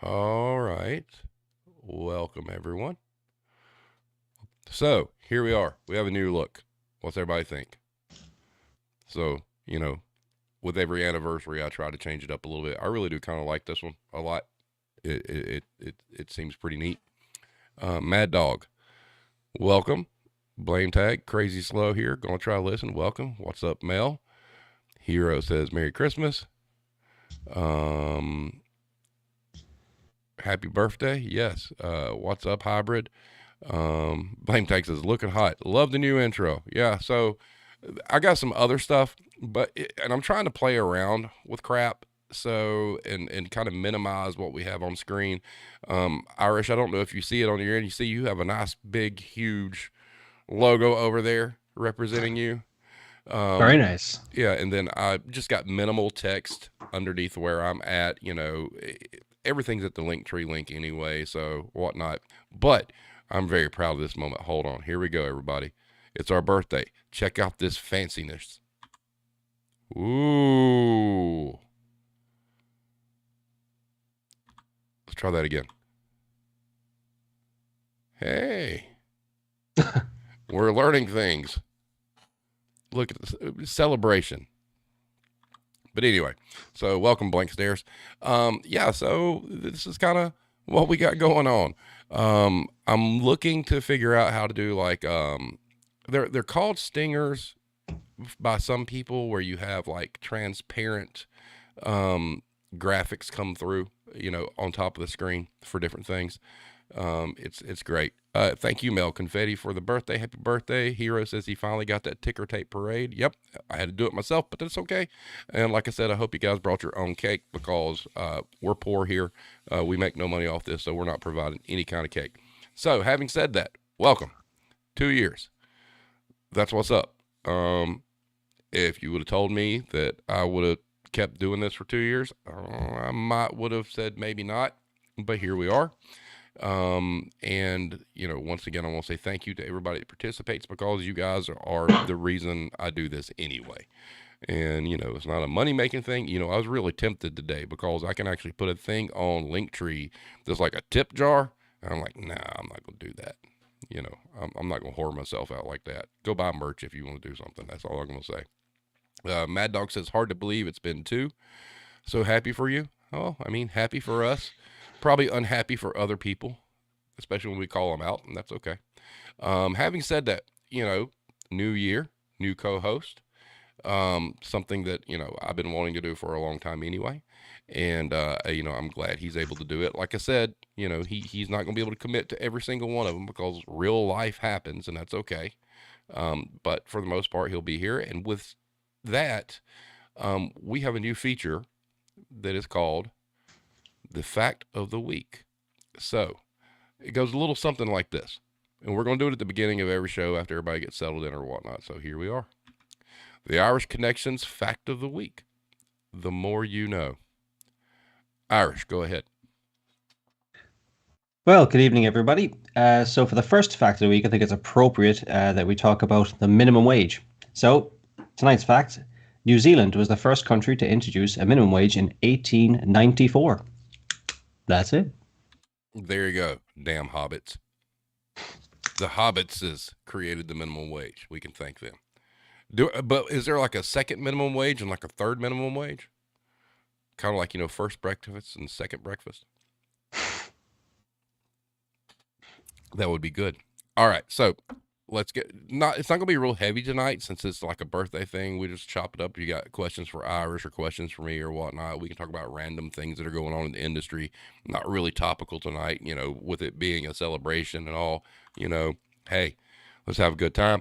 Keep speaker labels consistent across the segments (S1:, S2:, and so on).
S1: All right. Welcome, everyone. So here we are. We have a new look. What's everybody think? So, with every anniversary, I try to change it up a little bit. I really do kind of like this one a lot. It seems pretty neat. Mad Dog, welcome. Blame Tag, Crazy Slow here. Gonna try to listen. Welcome. What's up, Mel? Hero says Merry Christmas. Happy birthday. Yes. What's up, Hybrid? Blame Tag says looking hot. Love the new intro. Yeah. So I got some other stuff, and I'm trying to play around with crap. So, and kind of minimize what we have on screen. Irish, I don't know if you see it on your end. You have a nice, big, huge logo over there representing you.
S2: Very nice.
S1: Yeah, and then I just got minimal text underneath where I'm at. Everything's at the Linktree link anyway, so whatnot. But I'm very proud of this moment. Hold on. Here we go, everybody. It's our birthday. Check out this fanciness. Ooh. Let's try that again. Hey. We're learning things. Look at this celebration. But anyway, so welcome, Blank Stairs. Yeah, so this is kind of what we got going on. I'm looking to figure out how to do like they're called stingers by some people, where you have like transparent graphics come through, on top of the screen for different things. It's great. Thank you, Mel Confetti, for the birthday. Happy birthday. Hero says he finally got that ticker tape parade. Yep, I had to do it myself, but that's okay. And like I said, I hope you guys brought your own cake, because we're poor here. We make no money off this, so we're not providing any kind of cake. So having said that, welcome. 2 years. That's what's up. If you would have told me that I would have kept doing this for 2 years, I might would have said maybe not, but here we are. And once again, I want to say thank you to everybody that participates, because you guys are the reason I do this anyway. And it's not a money making thing. I was really tempted today, because I can actually put a thing on Linktree that's like a tip jar. And I'm like, nah, I'm not gonna do that. I'm not gonna whore myself out like that. Go buy merch if you want to do something. That's all I'm gonna say. Mad Dog says hard to believe it's been 2. So happy for you. Oh, I mean, happy for us. Probably unhappy for other people, especially when we call them out, and that's okay. Having said that, new year, new co-host, something that I've been wanting to do for a long time anyway, and I'm glad he's able to do it. Like I said, he's not going to be able to commit to every single one of them, because real life happens, and that's okay. But for the most part, he'll be here, and with that, we have a new feature that is called the fact of the week. So it goes a little something like this. And we're going to do it at the beginning of every show after everybody gets settled in or whatnot. So here we are. The Irish Connections fact of the week. The more you know. Irish, go ahead.
S2: Well, good evening, everybody. So for the first fact of the week, I think it's appropriate that we talk about the minimum wage. So tonight's fact, New Zealand was the first country to introduce a minimum wage in 1894. That's it.
S1: There you go. Damn hobbits. The hobbits has created the minimum wage. We can thank them. But is there like a second minimum wage and like a third minimum wage? Kind of like, first breakfast and second breakfast. That would be good. All right. So let's get it's not gonna be real heavy tonight, since it's like a birthday thing. We just chop it up. You got questions for Irish or questions for me or whatnot. We can talk about random things that are going on in the industry. Not really topical tonight, with it being a celebration and all, hey, let's have a good time.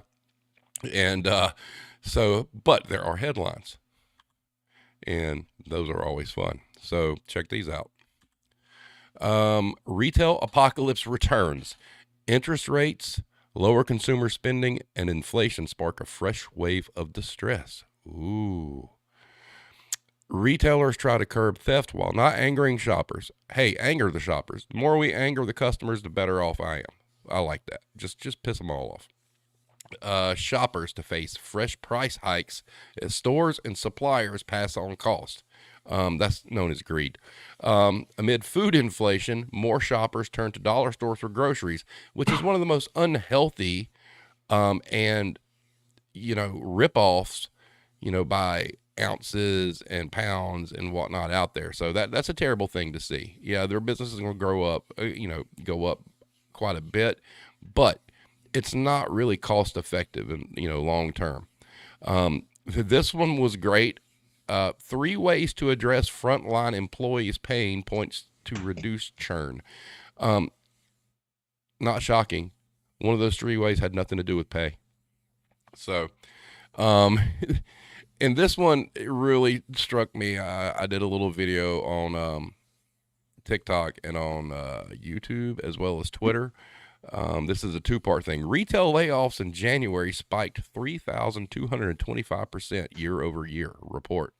S1: And but there are headlines, and those are always fun. So check these out. Retail apocalypse returns. Interest rates, lower consumer spending, and inflation spark a fresh wave of distress. Ooh. Retailers try to curb theft while not angering shoppers. Hey, anger the shoppers. The more we anger the customers, the better off I am. I like that. Just piss them all off. Shoppers to face fresh price hikes as stores and suppliers pass on cost. That's known as greed. Amid food inflation, more shoppers turn to dollar stores for groceries, which is one of the most unhealthy and rip-offs, by ounces and pounds and whatnot out there. So that's a terrible thing to see. Yeah, their business is going to grow up, go up quite a bit, but it's not really cost effective and long term. This one was great. 3 ways to address frontline employees' pain points to reduce churn. Not shocking. One of those 3 ways had nothing to do with pay. So, um, and this one it really struck me. I did a little video on TikTok and on YouTube as well as Twitter. This is a two-part thing. Retail layoffs in January spiked 3,225% year over year. Report.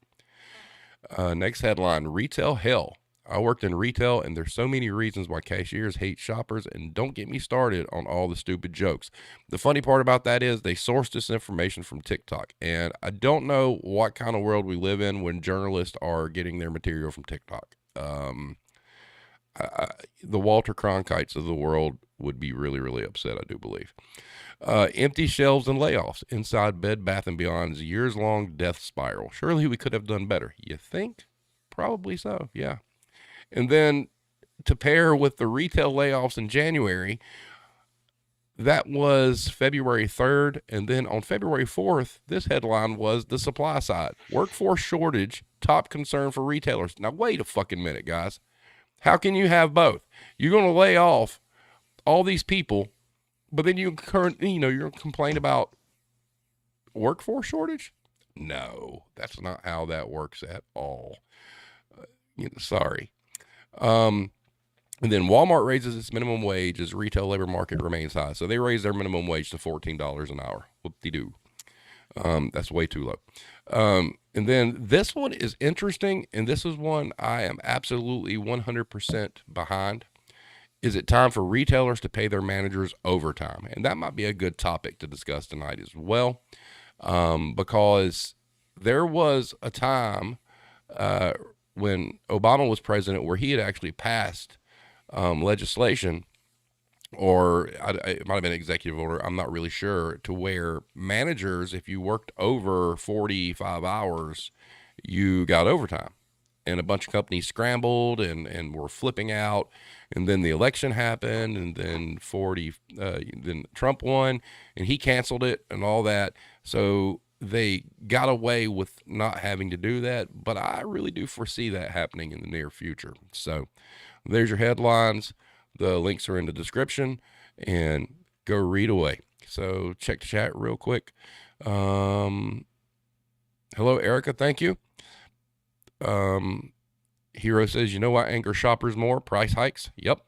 S1: Next headline: Retail hell. I worked in retail, and there's so many reasons why cashiers hate shoppers, and don't get me started on all the stupid jokes. The funny part about that is they sourced this information from TikTok, and I don't know what kind of world we live in when journalists are getting their material from TikTok. The Walter Cronkites of the world would be really, really upset, I do believe. Empty shelves and layoffs inside Bed Bath & Beyond's years-long death spiral. Surely we could have done better. You think? Probably so, yeah. And then to pair with the retail layoffs in January, that was February 3rd. And then on February 4th, this headline was the supply side. Workforce shortage, top concern for retailers. Now, wait a fucking minute, guys. How can you have both? You're going to lay off all these people, but then you're going to complain about workforce shortage? No, that's not how that works at all. Sorry. And then Walmart raises its minimum wage as retail labor market remains high. So they raised their minimum wage to $14 an hour. Whoop-de-doo. That's way too low. And then this one is interesting, and this is one I am absolutely 100% behind. Is it time for retailers to pay their managers overtime? And that might be a good topic to discuss tonight as well, because there was a time when Obama was president where he had actually passed legislation, or it might have been an executive order, I'm not really sure, to where managers, if you worked over 45 hours, you got overtime. And a bunch of companies scrambled and were flipping out. And then the election happened, and then then Trump won, and he canceled it and all that. So they got away with not having to do that. But I really do foresee that happening in the near future. So there's your headlines. The links are in the description, and go read away. So check the chat real quick. Hello, Erica. Thank you. Hero says, you know what anger shoppers more? Price hikes. Yep.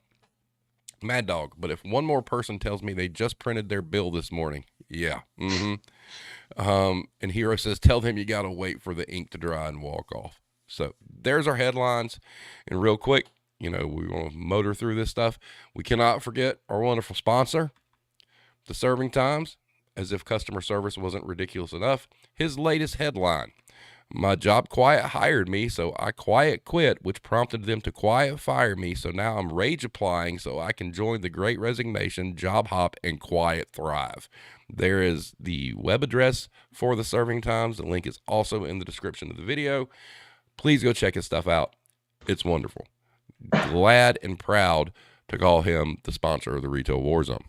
S1: Mad Dog. But if one more person tells me they just printed their bill this morning, yeah. And Hero says, tell them you got to wait for the ink to dry and walk off. So there's our headlines. And real quick, we want to motor through this stuff. We cannot forget our wonderful sponsor, The Serving Times. As if customer service wasn't ridiculous enough, his latest headline: my job quiet hired me, so I quiet quit, which prompted them to quiet fire me. So now I'm rage applying so I can join the Great Resignation, job hop, and quiet thrive. There is the web address for The Serving Times. The link is also in the description of the video. Please go check his stuff out. It's wonderful. Glad and proud to call him the sponsor of the Retail War Zone.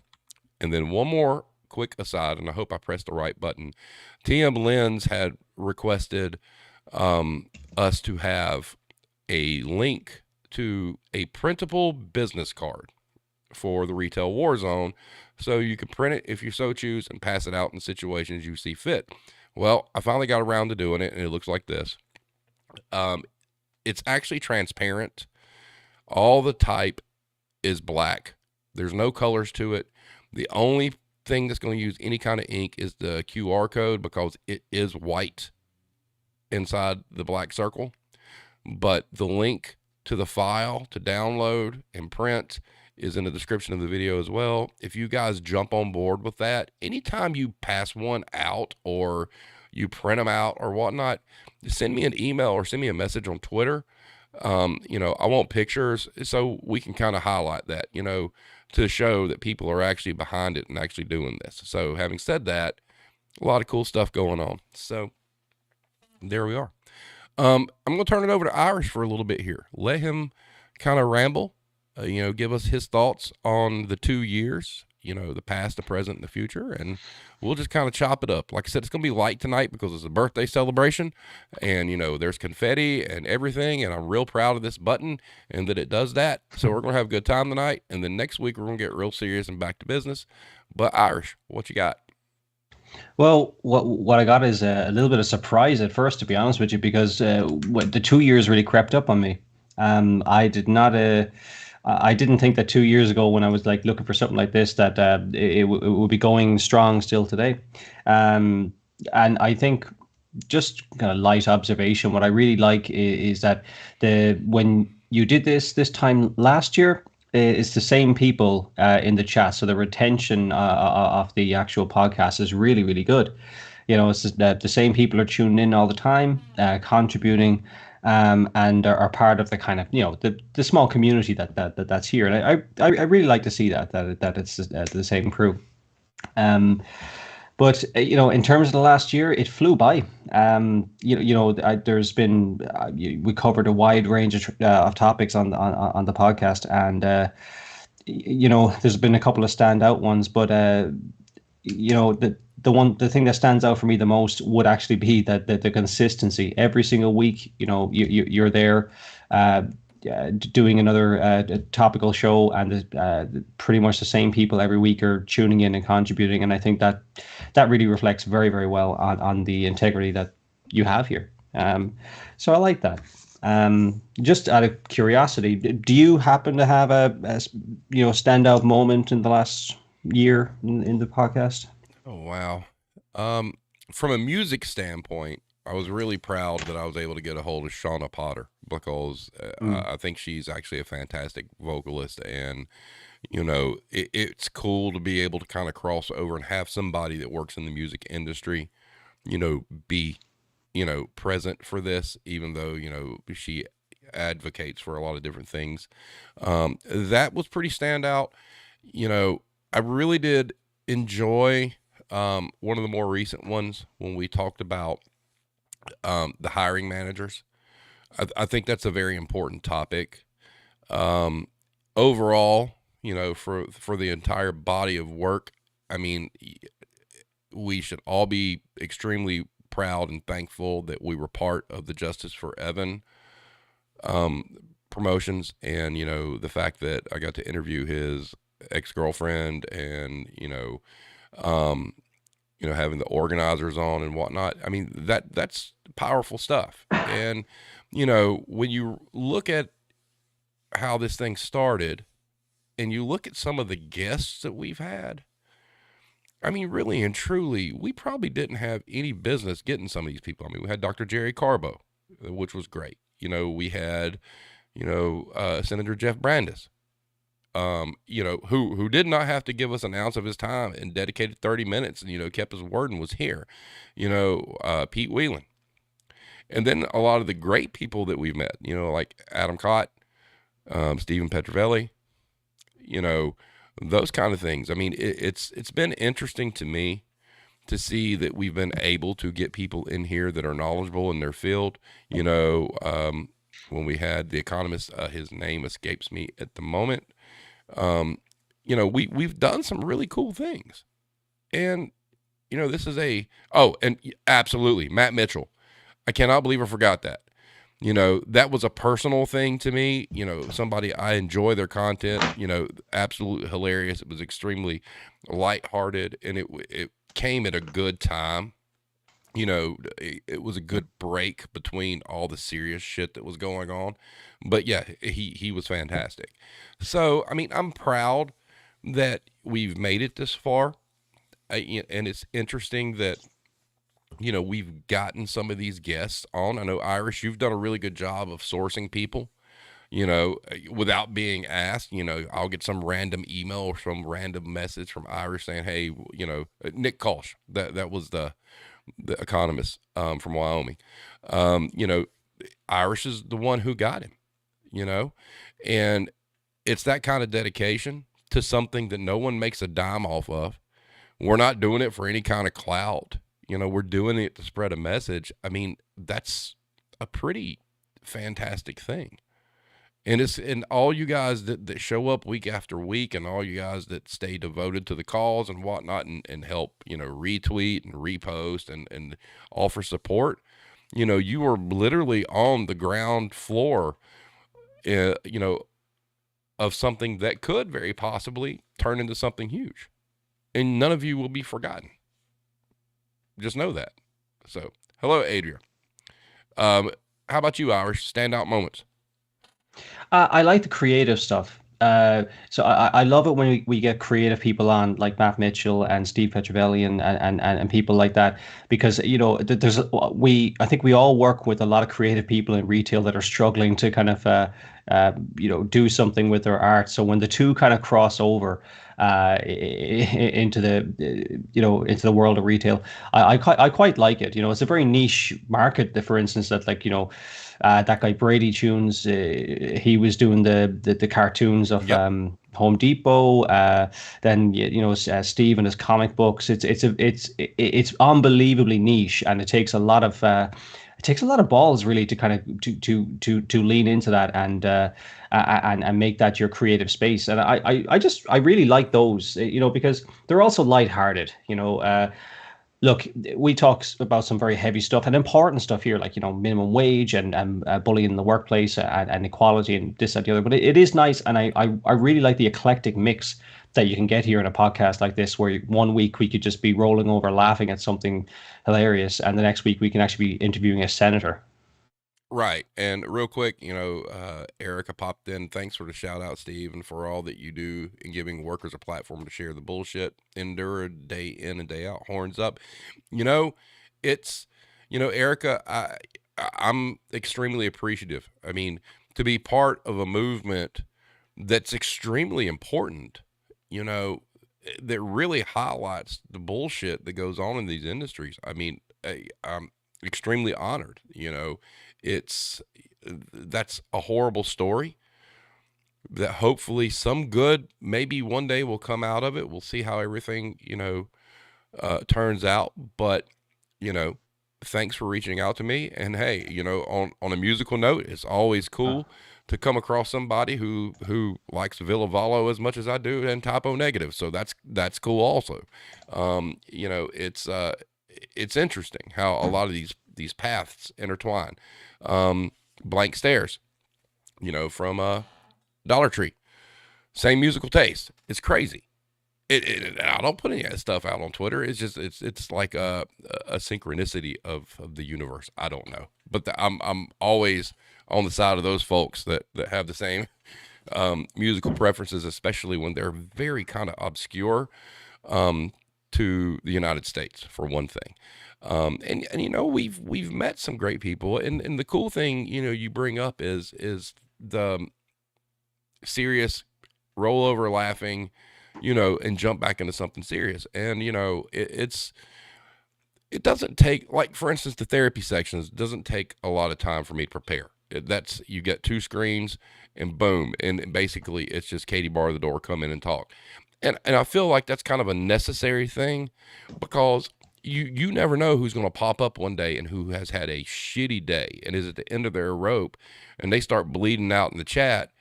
S1: And then one more quick aside, and I hope I pressed the right button. TM Lens had requested us to have a link to a printable business card for the Retail War Zone, so you can print it if you so choose and pass it out in situations you see fit. Well, I finally got around to doing it, and it looks like this. It's actually transparent. All the type is black. There's no colors to it. The only thing that's going to use any kind of ink is the QR code, because it is white inside the black circle. But the link to the file to download and print is in the description of the video as well. If you guys jump on board with that, anytime you pass one out or you print them out or whatnot, send me an email or send me a message on Twitter. I want pictures so we can kind of highlight that, to show that people are actually behind it and actually doing this. So having said that, a lot of cool stuff going on. So there we are. I'm going to turn it over to Irish for a little bit here. Let him kind of ramble, give us his thoughts on the 2 years, the past, the present, and the future, and we'll just kind of chop it up. Like I said, it's going to be light tonight because it's a birthday celebration, and, there's confetti and everything, and I'm real proud of this button and that it does that. So we're going to have a good time tonight, and then next week we're going to get real serious and back to business. But Irish, what you got?
S2: Well, what I got is a little bit of surprise at first, to be honest with you, because the 2 years really crept up on me. I did not. I didn't think that 2 years ago, when I was like looking for something like this, that it would be going strong still today. Um, and I think, just kind of light observation, what I really like is that the when you did this time last year, it's the same people in the chat, so the retention of the actual podcast is really, really good. It's just that the same people are tuning in all the time, contributing, and are part of the kind of, the small community that's here. And I really like to see that it's the same crew. Um, but in terms of the last year, it flew by. There's been we covered a wide range of topics on the podcast, and there's been a couple of standout ones. But the thing that stands out for me the most would actually be that the consistency. Every single week, you're there. Doing another topical show, and pretty much the same people every week are tuning in and contributing, and I think that really reflects very, very well on the integrity that you have here. So I like that. Just out of curiosity, do you happen to have a standout moment in the last year in the podcast?
S1: Oh, wow. Um, from a music standpoint, I was really proud that I was able to get a hold of Shauna Potter because
S2: Mm.
S1: I think she's actually a fantastic vocalist, and it's cool to be able to kind of cross over and have somebody that works in the music industry, be present for this, even though she advocates for a lot of different things. That was pretty standout. You know, I really did enjoy one of the more recent ones when we talked about the hiring managers. I think that's a very important topic. Um, Overall, for the entire body of work, I mean, we should all be extremely proud and thankful that we were part of the Justice for Evan promotions, and the fact that I got to interview his ex-girlfriend, and um, having the organizers on and whatnot. I mean, that's powerful stuff. And when you look at how this thing started, and you look at some of the guests that we've had, I mean, really and truly, we probably didn't have any business getting some of these people. I mean, we had Dr. Jerry Carbo, which was great. We had, Senator Jeff Brandes, who did not have to give us an ounce of his time and dedicated 30 minutes and, kept his word and was here, Pete Whelan. And then a lot of the great people that we've met, like Adam Cott, Stephen Petrovelli, those kind of things. I mean, it's been interesting to me to see that we've been able to get people in here that are knowledgeable in their field. When we had the economist, his name escapes me at the moment. We've done some really cool things, and this is and absolutely Matt Mitchell. I cannot believe I forgot that. That was a personal thing to me. Somebody I enjoy their content. Absolutely hilarious. It was extremely lighthearted, and it came at a good time. It was a good break between all the serious shit that was going on. But yeah, he was fantastic. So I mean, I'm proud that we've made it this far, and it's interesting that we've gotten some of these guests on. I know, Irish, you've done a really good job of sourcing people, without being asked. I'll get some random email or some random message from Irish saying, hey, Nick Kolsch, that was the economist from Wyoming. You know, Irish is the one who got him. You know, and it's that kind of dedication to something that no one makes a dime off of. We're not doing it for any kind of clout. You know, we're doing it to spread a message. I mean, that's a pretty fantastic thing. And all you guys that show up week after week, and all you guys that stay devoted to the cause and whatnot, and help, retweet and repost and offer support. You are literally on the ground floor, uh, you know, of something that could very possibly turn into something huge. And none of you will be forgotten. Just know that. So, hello, Adria. Um, how about you, Irish? Standout moments.
S2: I like the creative stuff. So I love it when we get creative people on like Matt Mitchell and Steve Petrovelli and people like that, because there's we I think we all work with a lot of creative people in retail that are struggling to kind of do something with their art. So when the two kind of cross over into into the world of retail, I quite like it. It's a very niche market. For instance, that that guy Brady Tunes, he was doing the cartoons of
S1: Yep.
S2: Home Depot. Then Steve and his comic books. It's unbelievably niche, and it takes a lot of balls really to kind of to lean into that and make that your creative space. And I really like those, because they're also lighthearted. Look, we talk about some very heavy stuff and important stuff here, like minimum wage and bullying in the workplace and equality and this and the other. But it is nice, and I really like the eclectic mix that you can get here in a podcast like this, where one week we could just be rolling over laughing at something hilarious, and the next week we can actually be interviewing a senator.
S1: Right. And real quick, Erica popped in. Thanks for the shout out, Steve, and for all that you do in giving workers a platform to share the bullshit. Endure day in and day out. Horns up. You know, it's, Erica, I'm extremely appreciative. I mean, to be part of a movement that's extremely important, you know, that really highlights the bullshit that goes on in these industries. I mean, I'm extremely honored. It's that's a horrible story that hopefully some good maybe one day will come out of it. We'll see how everything turns out. But you know, thanks for reaching out to me. And hey, on a musical note, it's always cool to come across somebody who likes Villa Vollo as much as I do and Typo Negative. So that's cool also. It's interesting how a lot of these paths intertwine. Blank Stares, from Dollar Tree, same musical taste. It's crazy. I don't put any of that stuff out on Twitter. It's just it's like a synchronicity of the universe. I don't know, but I'm always on the side of those folks that have the same musical preferences, especially when they're very kind of obscure to the United States, for one thing. And we've met some great people, and the cool thing you bring up is the serious rollover laughing, and jump back into something serious. And it doesn't take, like, for instance, the therapy sections doesn't take a lot of time for me to prepare. That's you get two screens and boom, and basically it's just Katie bar the door, come in and talk. And I feel like that's kind of a necessary thing, because you never know who's going to pop up one day and who has had a shitty day and is at the end of their rope, and they start bleeding out in the chat,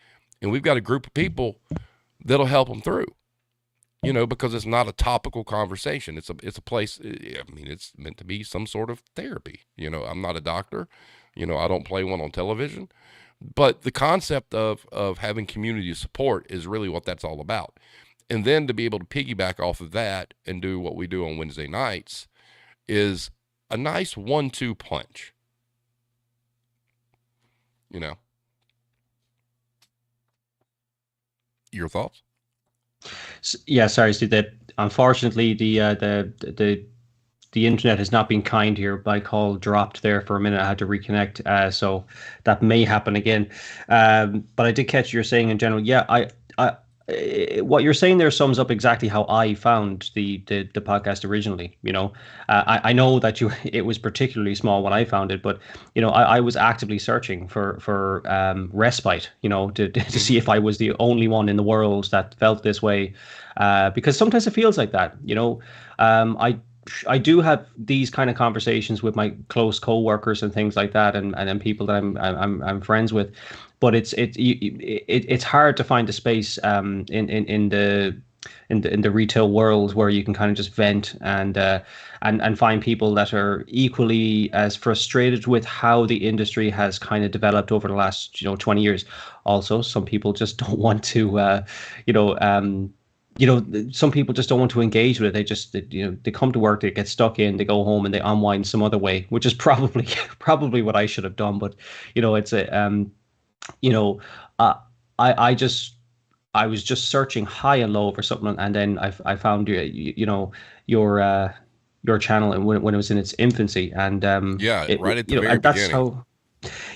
S1: and we've got a group of people that'll help them through. Because it's not a topical conversation. It's a place. I mean, it's meant to be some sort of therapy. I'm not a doctor. I don't play one on television, but the concept of having community support is really what that's all about. And then to be able to piggyback off of that and do what we do on Wednesday nights is a nice 1-2 punch. Your thoughts?
S2: Yeah, sorry, Steve. That unfortunately the internet has not been kind here. My call dropped there for a minute. I had to reconnect, so that may happen again. But I did catch you're saying in general. Yeah, I what you're saying there sums up exactly how I found the podcast originally. I know that it was particularly small when I found it, but I was actively searching for respite. To see
S1: Hmm.
S2: if I was the only one in the world that felt this way, because sometimes it feels like that. I do have these kind of conversations with my close coworkers and things like that, and then people that I'm friends with, but it's hard to find a space in the retail world where you can kind of just vent and find people that are equally as frustrated with how the industry has kind of developed over the last 20 years. Also, some people just don't want to you know um some people just don't want to engage with it. They come to work, they get stuck in, they go home, and they unwind some other way, which is probably probably what I should have done. But it's a you know, uh, I just I was just searching high and low for something, and then I found your your channel, and when it was in its infancy, and
S1: Yeah, right at the very
S2: and that's
S1: beginning.
S2: how.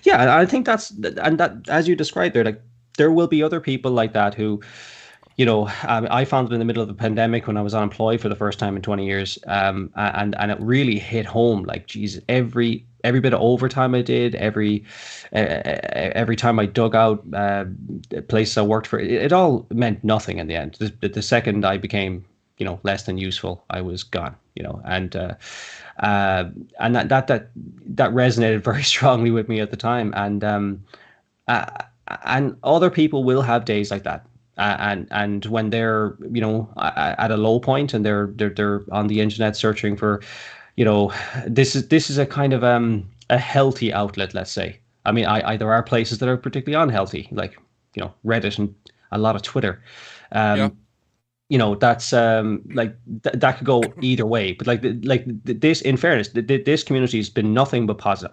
S2: Yeah, and I think that as you described there, like there will be other people like that who I found it in the middle of the pandemic when I was unemployed for the first time in 20 years. And it really hit home. Like, geez, every bit of overtime I did, every time I dug out places I worked for, it all meant nothing in the end. The second I became, less than useful, I was gone. Uh, and that resonated very strongly with me at the time. Uh, and other people will have days like that. And when they're at a low point, and they're on the internet searching for you know this is a kind of a healthy outlet, let's say. I mean, there are places that are particularly unhealthy, like Reddit and a lot of Twitter.
S1: Yeah.
S2: um that's like that could go either way, but this, in fairness, this community has been nothing but positive.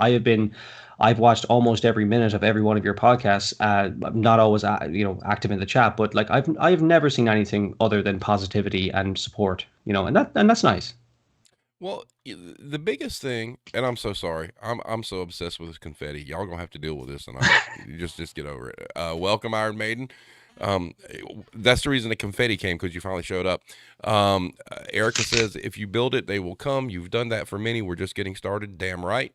S2: I've watched almost every minute of every one of your podcasts. I'm not always active in the chat, but like I've never seen anything other than positivity and support, and that's nice.
S1: Well, the biggest thing, and I'm so sorry, I'm so obsessed with this confetti. Y'all gonna have to deal with this tonight. You just get over it. Welcome, Iron Maiden. Um, that's the reason the confetti came, because you finally showed up. Erica says, if you build it, they will come. You've done that for many. We're just getting started. Damn right.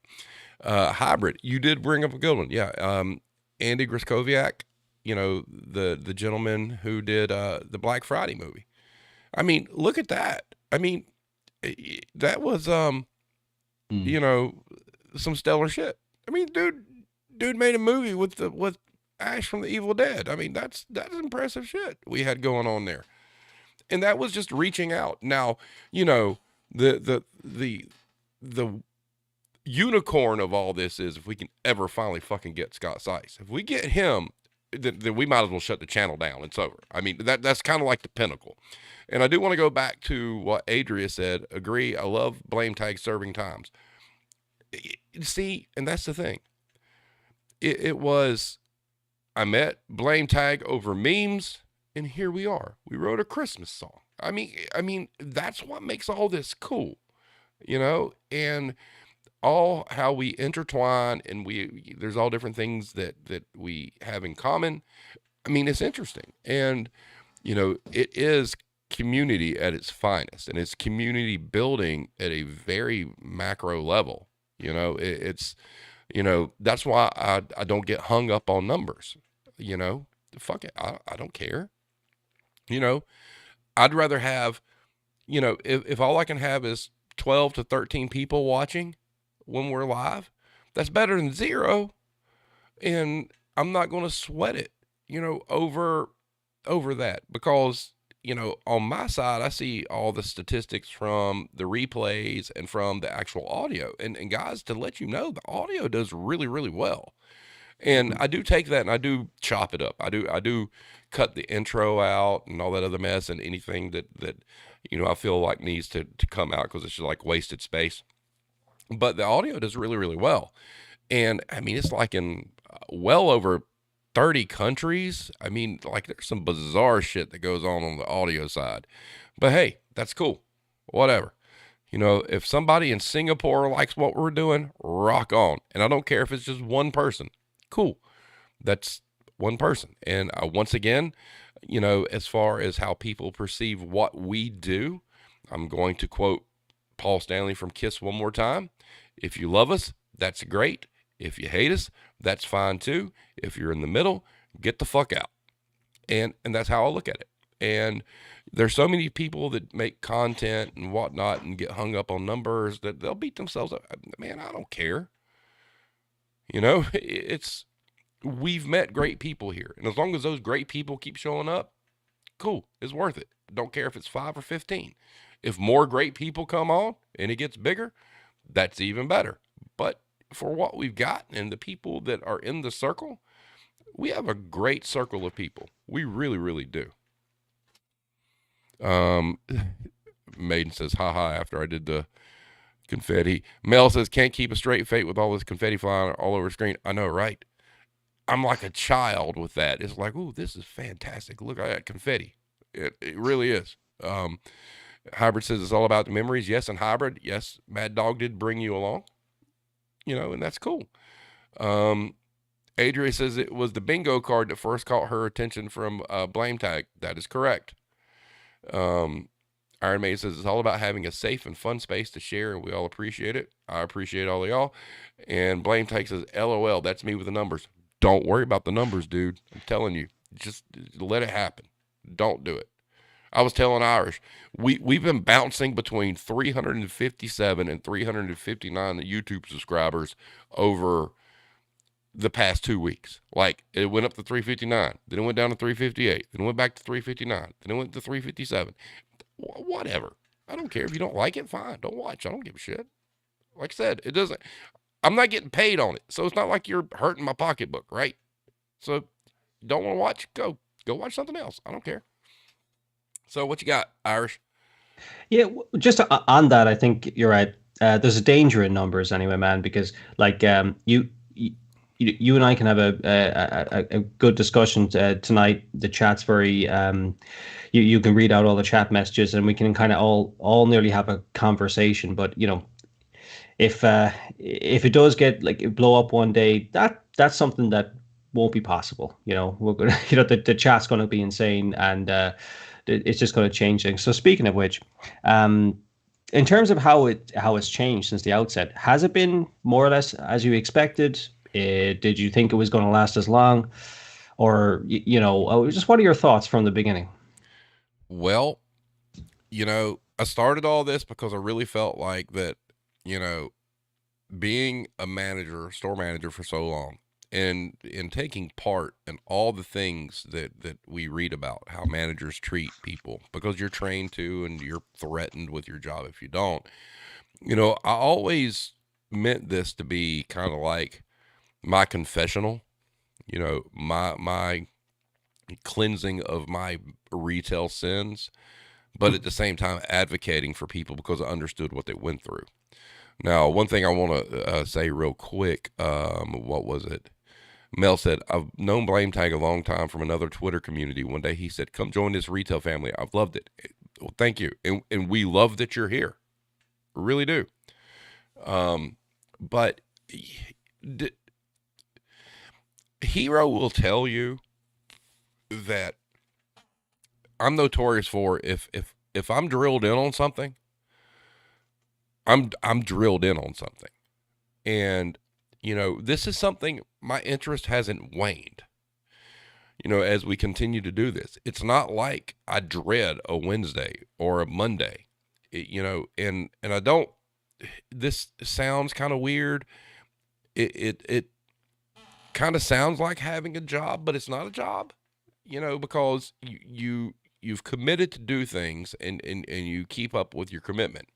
S1: Hybrid, you did bring up a good one. Yeah. Andy Griskoviak, the gentleman who did the Black Friday movie. I mean, look at that. I mean, that was
S2: Mm.
S1: you know some stellar shit. I mean, dude made a movie with Ash from the Evil Dead. I mean, that's impressive shit we had going on there, and that was just reaching out. Now, the unicorn of all this is if we can ever finally fucking get Scott Sykes. If we get him, then we might as well shut the channel down. It's over. I mean, that's kind of like the pinnacle. And I do want to go back to what Adria said. Agree. I love blame tag serving times. See, and that's the thing. It was, I met blame tag over memes, and here we are. We wrote a Christmas song. I mean, that's what makes all this cool, and all how we intertwine, and there's all different things that we have in common. I mean, it's interesting, and it is community at its finest, and it's community building at a very macro level. It's that's why I don't get hung up on numbers. You know, fuck it, I don't care. You know, I'd rather have if all I can have is 12 to 13 people watching when we're live, that's better than zero. And I'm not going to sweat it, over that, because on my side I see all the statistics from the replays and from the actual audio, and guys, to let you know, the audio does really really well. And I do take that and I do chop it up. I do cut the intro out and all that other mess, and anything that I feel like needs to come out, because it's just like wasted space. But the audio does really really well. And I mean, it's like in well over 30 countries. I mean, like, there's some bizarre shit that goes on the audio side. But hey, that's cool. Whatever. If somebody in Singapore likes what we're doing, rock on. And I don't care if it's just one person. Cool. That's one person. And once again, as far as how people perceive what we do, I'm going to quote Paul Stanley from Kiss one more time. If you love us, that's great. If you hate us, that's fine too. If you're in the middle, get the fuck out. And that's how I look at it. And there's so many people that make content and whatnot and get hung up on numbers that they'll beat themselves up. Man, I don't care. It's we've met great people here, and as long as those great people keep showing up, cool, it's worth it. Don't care if it's 5 or 15. If more great people come on and it gets bigger, that's even better. But for what we've got and the people that are in the circle, we have a great circle of people. We really, really do. Um, Maiden says, haha, after I did the confetti. Mel says, can't keep a straight face with all this confetti flying all over the screen. I know, right? I'm like a child with that. It's like, ooh, this is fantastic. Look at that confetti. It really is. Hybrid says it's all about the memories. Yes, and Hybrid, yes, Mad Dog did bring you along, and that's cool. Adria says it was the bingo card that first caught her attention from Blame Tag. That is correct. Iron Maiden says it's all about having a safe and fun space to share, and we all appreciate it. I appreciate all of y'all. And Blame Tag says, LOL, that's me with the numbers. Don't worry about the numbers, dude. I'm telling you, just let it happen. Don't do it. I was telling Irish, we've been bouncing between 357 and 359 YouTube subscribers over the past 2 weeks. Like, it went up to 359, then it went down to 358, then it went back to 359, then it went to 357. Whatever. I don't care. If you don't like it, fine. Don't watch. I don't give a shit. Like I said, it doesn't. I'm not getting paid on it, so it's not like you're hurting my pocketbook, right? So, don't want to watch? Go watch something else. I don't care. So, what you got, Irish?
S2: Yeah, just on that, I think you're right. There's a danger in numbers anyway, man, because like you and I can have a good discussion tonight. The chat's very you can read out all the chat messages, and we can kind of all nearly have a conversation. But if it does get like blow up one day, that's something that won't be possible. We're gonna the chat's gonna be insane, and it's just going to change things. So speaking of which, in terms of how it's changed since the outset, has it been more or less as you expected? Did you think it was going to last as long, or just what are your thoughts from the beginning?
S1: Well, I started all this because I really felt like that, you know, being a manager, store manager for so long, and in taking part in all the things that we read about how managers treat people, because you're trained to and you're threatened with your job if you don't. I always meant this to be kind of like my confessional, my cleansing of my retail sins, but at the same time advocating for people because I understood what they went through. Now, one thing I want to say real quick, what was it? Mel said, I've known Blame Tag a long time from another Twitter community. One day he said, come join this retail family. I've loved it. Well, thank you. And we love that you're here. We really do. But Hero will tell you that I'm notorious for if I'm drilled in on something, I'm drilled in on something. And this is something my interest hasn't waned. As we continue to do this, it's not like I dread a Wednesday or a Monday. And I don't. This sounds kind of weird. It kind of sounds like having a job, but it's not a job. Because you've committed to do things and you keep up with your commitment.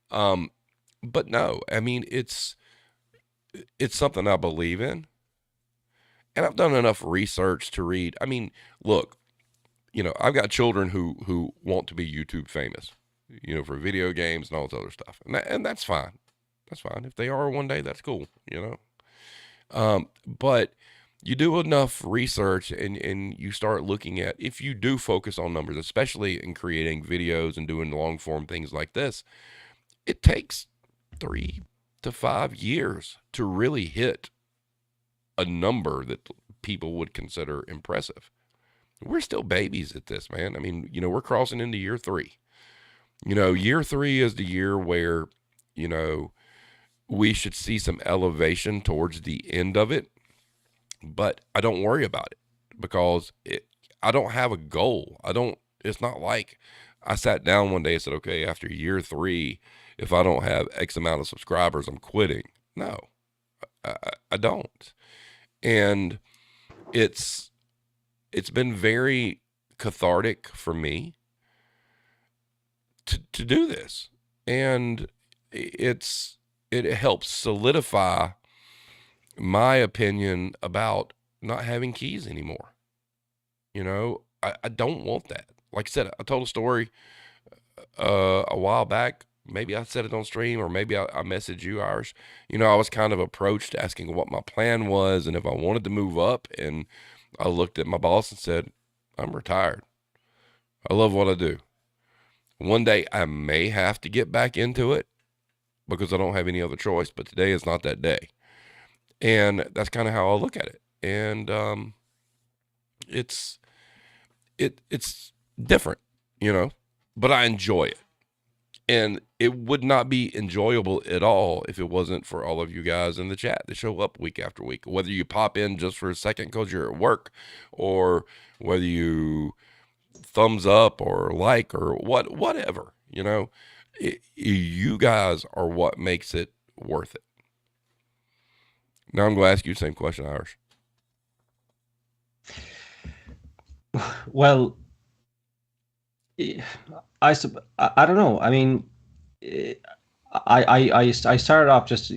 S1: But no, I mean it's something I believe in. And I've done enough research to read. I mean, look, I've got children who want to be YouTube famous, for video games and all this other stuff. And that's fine. That's fine. If they are one day, that's cool. But you do enough research and you start looking at, if you do focus on numbers, especially in creating videos and doing long form things like this, it takes 3 to 5 years to really hit a number that people would consider impressive. we're still babies at this, man. I mean, we're crossing into year three. Year three is the year where, you know, we should see some elevation towards the end of it, but I don't worry about it because I don't have a goal. It's not like I sat down one day and said, okay, after year three, if I don't have X amount of subscribers, I'm quitting. No, I don't. And it's, it's been very cathartic for me to do this. And it helps solidify my opinion about not having keys anymore. I don't want that. Like I said, I told a story a while back. Maybe I said it on stream, or maybe I messaged you, Irish. I was kind of approached asking what my plan was and if I wanted to move up. And I looked at my boss and said, I'm retired. I love what I do. One day I may have to get back into it because I don't have any other choice, but today is not that day. And that's kind of how I look at it. And it's it's different, but I enjoy it. And it would not be enjoyable at all if it wasn't for all of you guys in the chat that show up week after week. Whether you pop in just for a second because you're at work, or whether you thumbs up or like or whatever, you guys are what makes it worth it. Now I'm going to ask you the same question, Irish.
S2: Well, I don't know. I mean, I started off just,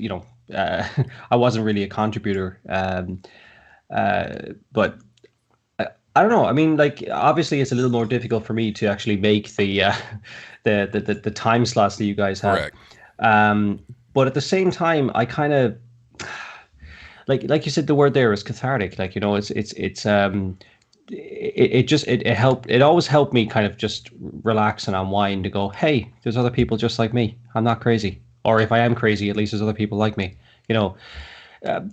S2: I wasn't really a contributor, but I don't know. I mean, like, obviously it's a little more difficult for me to actually make the time slots that you guys have.
S1: Correct.
S2: Um, but at the same time, I kind of like you said, the word there is cathartic. Like, it helped. It always helped me kind of just relax and unwind to go, hey, there's other people just like me. I'm not crazy. Or if I am crazy, at least there's other people like me. You know,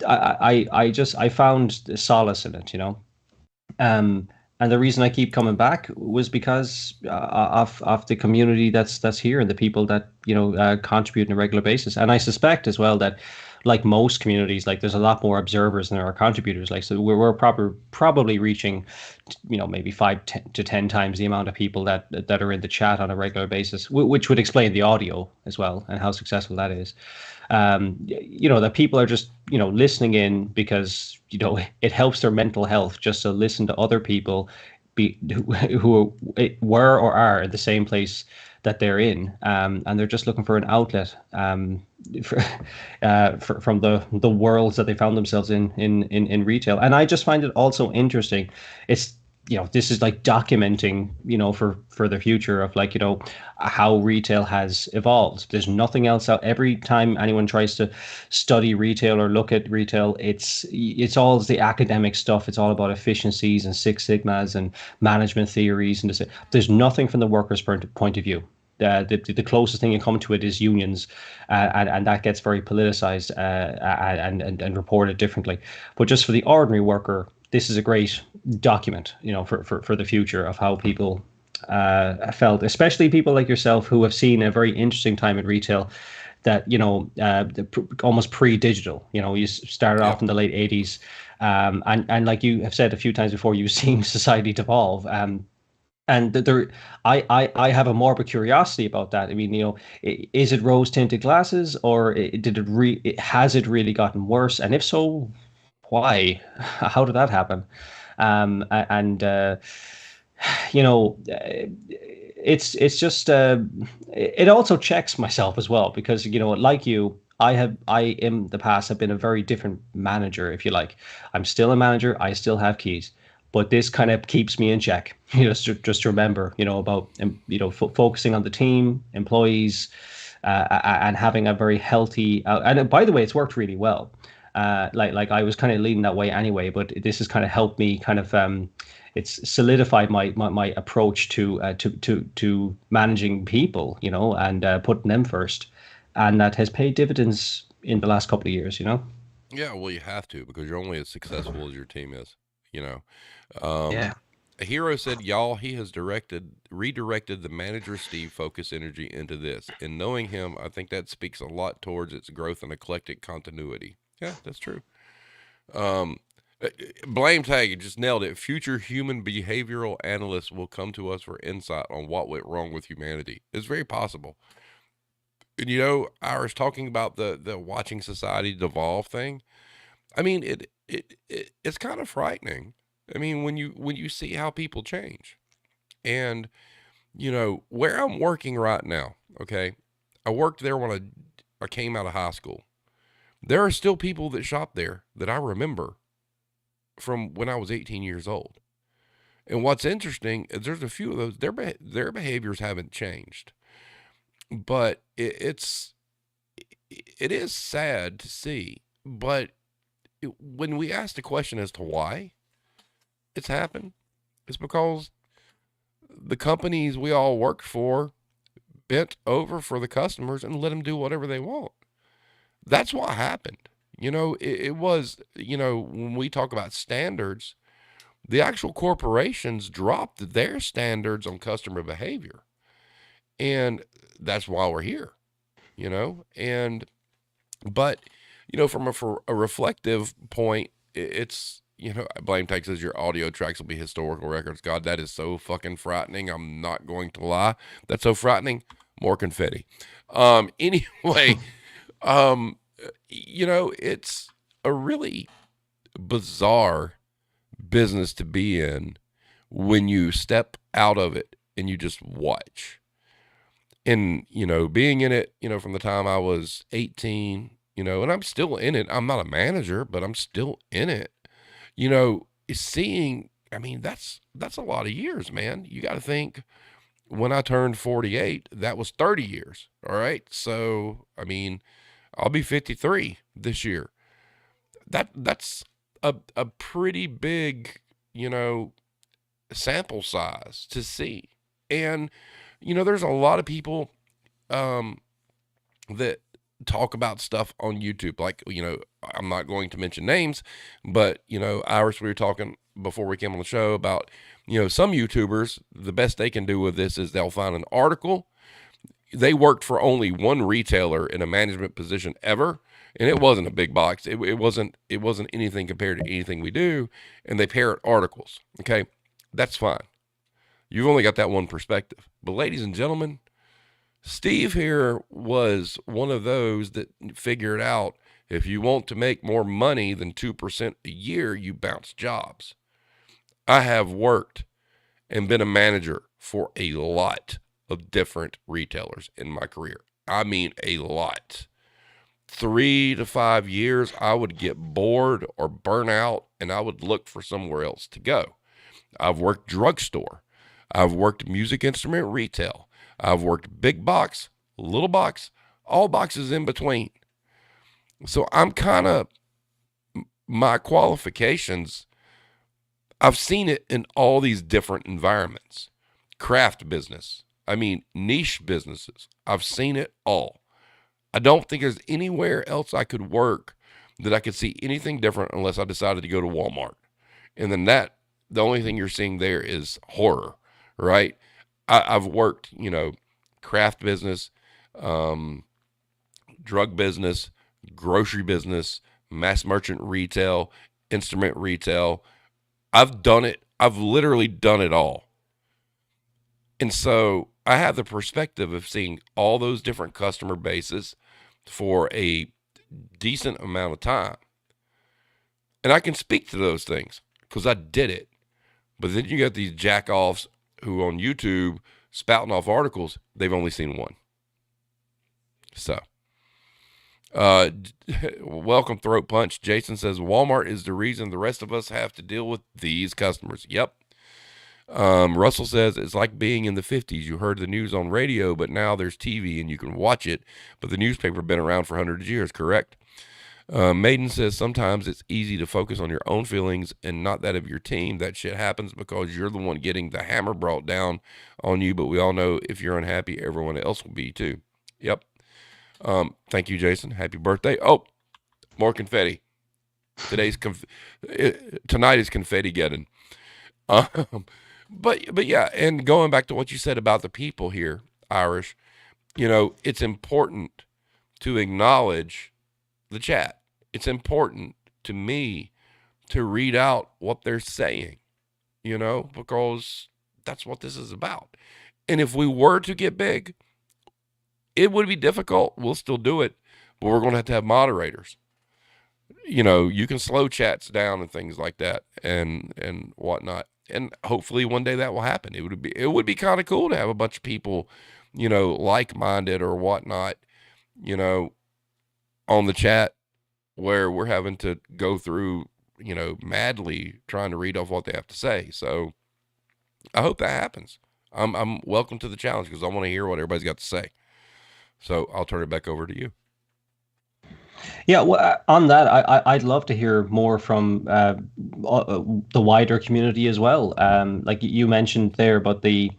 S2: I found solace in it. And the reason I keep coming back was because of the community that's here and the people that contribute on a regular basis. And I suspect as well that, like most communities, like there's a lot more observers than there are contributors. Like, so we're probably reaching, maybe 5 to 10 times the amount of people that are in the chat on a regular basis, which would explain the audio as well and how successful that is. That people are just listening in because it helps their mental health just to listen to other people who were or are in the same place that they're in, and they're just looking for an outlet, from the worlds that they found themselves in retail. And I just find it also interesting. It's this is like documenting, for the future of, like, how retail has evolved. There's nothing else out. Every time anyone tries to study retail or look at retail, it's all the academic stuff. It's all about efficiencies and Six Sigmas and management theories, and there's nothing from the workers' point of view. The closest thing you come to it is unions, and that gets very politicized, and reported differently. But just for the ordinary worker, this is a great document, for the future of how people felt, especially people like yourself who have seen a very interesting time in retail that, almost pre-digital. You started off
S1: Yep.
S2: in the late 80s, and like you have said a few times before, you've seen society devolve. And there, I have a morbid curiosity about that. I mean, is it rose tinted glasses, or has it really gotten worse? And if so, why? How did that happen? And it's just, it also checks myself as well, because like you, I in the past have been a very different manager, if you like. I'm still a manager. I still have keys, but this kind of keeps me in check. Just to remember, about focusing on the team, employees, and having a very healthy. And by the way, it's worked really well. Like I was kind of leading that way anyway, but this has kind of helped me kind of, it's solidified my approach to managing people, and putting them first, and that has paid dividends in the last couple of years.
S1: Yeah, well, you have to, because you're only as successful as your team is, you know. Um,
S2: Yeah.
S1: A hero said, "Y'all, he has redirected the manager Steve focus energy into this. And knowing him, I think that speaks a lot towards its growth and eclectic continuity." Yeah, that's true. Um, Blame tag just nailed it. Future human behavioral analysts will come to us for insight on what went wrong with humanity. It's very possible. And I was talking about the watching society devolve thing. I mean, it's kind of frightening. I mean, when you see how people change, and where I'm working right now. Okay, I worked there when I came out of high school. There are still people that shop there that I remember from when I was 18 years old. And what's interesting is there's a few of those their behaviors haven't changed, but it is sad to see. But when we ask the question as to why it's happened, it's because the companies we all worked for bent over for the customers and let them do whatever they want. That's what happened. It was, when we talk about standards, the actual corporations dropped their standards on customer behavior. And that's why we're here, and, but, from a reflective point, it's, Blame Tech says your audio tracks will be historical records. God, that is so fucking frightening. I'm not going to lie. That's so frightening. More confetti. Anyway, um, it's a really bizarre business to be in when you step out of it and you just watch. And, being in it, from the time I was 18, and I'm still in it. I'm not a manager, but I'm still in it. Seeing, I mean, that's a lot of years, man. You got to think when I turned 48, that was 30 years. All right. So, I mean, I'll be 53 this year. That's a pretty big, sample size to see. And, there's a lot of people that talk about stuff on YouTube. Like, I'm not going to mention names, but, Iris, we were talking before we came on the show about, some YouTubers, the best they can do with this is they'll find an article. They worked for only one retailer in a management position ever, and it wasn't a big box. It wasn't anything compared to anything we do, and they parrot articles. Okay, that's fine. You've only got that one perspective. But ladies and gentlemen, Steve here was one of those that figured out if you want to make more money than 2% a year, you bounce jobs. I have worked and been a manager for a lot of different retailers in my career. I mean, a lot. 3 to 5 years, I would get bored or burn out, and I would look for somewhere else to go. I've worked drugstore. I've worked music instrument retail. I've worked big box, little box, all boxes in between. So I'm kind of, my qualifications, I've seen it in all these different environments. Craft business, I mean, niche businesses. I've seen it all. I don't think there's anywhere else I could work that I could see anything different unless I decided to go to Walmart. And then the only thing you're seeing there is horror, right? I've worked, craft business, drug business, grocery business, mass merchant retail, instrument retail. I've done it. I've literally done it all. And so I have the perspective of seeing all those different customer bases for a decent amount of time. And I can speak to those things because I did it. But then you got these jack-offs who on YouTube spouting off articles, they've only seen one. So, welcome, Throat Punch. Jason says, Walmart is the reason the rest of us have to deal with these customers. Yep. Russell says, it's like being in the 50s. You heard the news on radio, but now there's TV and you can watch it. But the newspaper been around for hundreds of years, correct? Maiden says, sometimes it's easy to focus on your own feelings and not that of your team. That shit happens because you're the one getting the hammer brought down on you. But we all know if you're unhappy, everyone else will be too. Yep. Thank you, Jason. Happy birthday. Oh, more confetti. Tonight is confetti getting. but yeah, and going back to what you said about the people here, Irish, it's important to acknowledge the chat. It's important to me to read out what they're saying, because that's what this is about. And if we were to get big, it would be difficult. We'll still do it, but we're going to have moderators. You can slow chats down and things like that, and whatnot. And hopefully one day that will happen. It would be kind of cool to have a bunch of people, like minded or whatnot, you know, on the chat where we're having to go through, madly trying to read off what they have to say. So I hope that happens. I'm welcome to the challenge because I want to hear what everybody's got to say. So I'll turn it back over to you.
S2: Yeah, well, on that, I'd love to hear more from the wider community as well. Like you mentioned there about the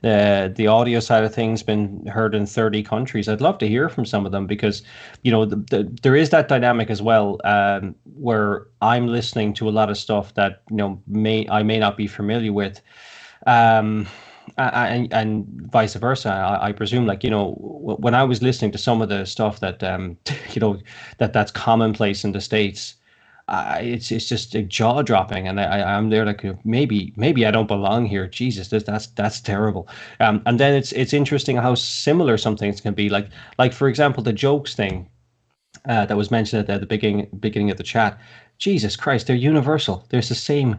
S2: audio side of things been heard in 30 countries. I'd love to hear from some of them because, there is that dynamic as well, where I'm listening to a lot of stuff that I may not be familiar with. Um, and vice versa. I presume, like, when I was listening to some of the stuff that that's commonplace in the States, it's just jaw dropping, and I'm there like, maybe I don't belong here. Jesus, that's terrible. And then it's interesting how similar some things can be. Like for example, the jokes thing that was mentioned at the beginning of the chat. Jesus Christ, they're universal. There's the same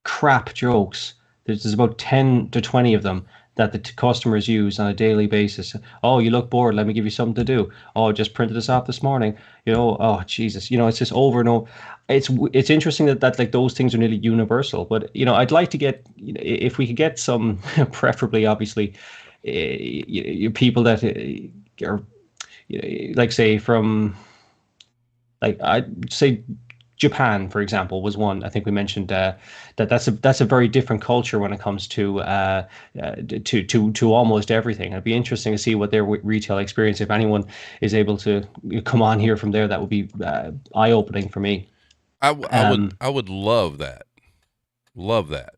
S2: crap jokes. There's about 10 to 20 of them that the customers use on a daily basis. Oh, you look bored. Let me give you something to do. Oh, just printed this off this morning. Oh, Jesus. It's just over and over. It's interesting that like those things are nearly universal. But, I'd like to get, if we could get some, preferably, obviously, people that are, like, say, from, like, I'd say Japan, for example, was one. I think we mentioned that's a very different culture when it comes to almost everything. It'd be interesting to see what their retail experience, if anyone is able to come on here from there, that would be eye opening for me.
S1: I would
S2: Um,
S1: I would love that. Love that.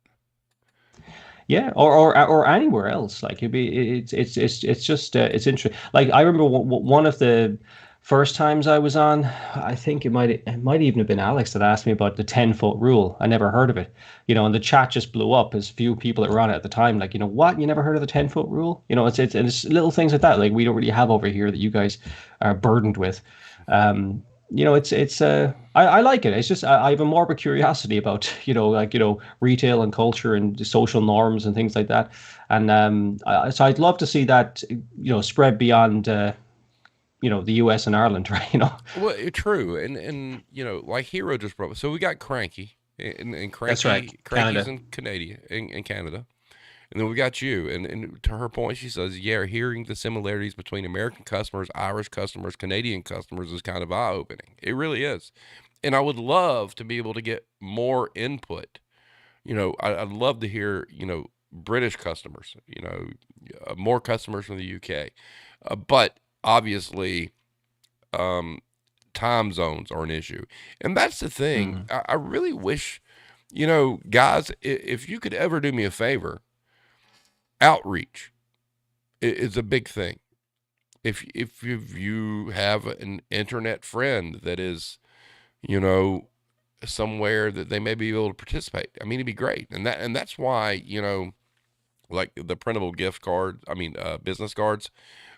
S2: Yeah, or anywhere else. Like it's just it's interesting. Like I remember one of the first times I was on, I think it might even have been Alex that asked me about the 10-foot rule. I never heard of it, and the chat just blew up as few people that were on it at the time. Like, what, you never heard of the 10-foot rule? It's little things like that. Like we don't really have over here that you guys are burdened with. I like it. It's just I have a morbid curiosity about like retail and culture and the social norms and things like that. And so I'd love to see that spread beyond the U.S. and Ireland, right?
S1: Well, true, and like Hero just brought. So we got Cranky, and
S2: That's right.
S1: Cranky's
S2: Canada.
S1: in Canada, and then we got you. And to her point, she says, yeah, hearing the similarities between American customers, Irish customers, Canadian customers is kind of eye opening. It really is, and I would love to be able to get more input. I'd love to hear British customers. More customers from the UK, but obviously um, time zones are an issue. And that's the thing.
S2: Mm.
S1: I really wish, guys, if you could ever do me a favor, outreach is a big thing. If you have an internet friend that is, you know, somewhere that they may be able to participate, I mean, it'd be great. And that's why, like the printable gift card, business cards,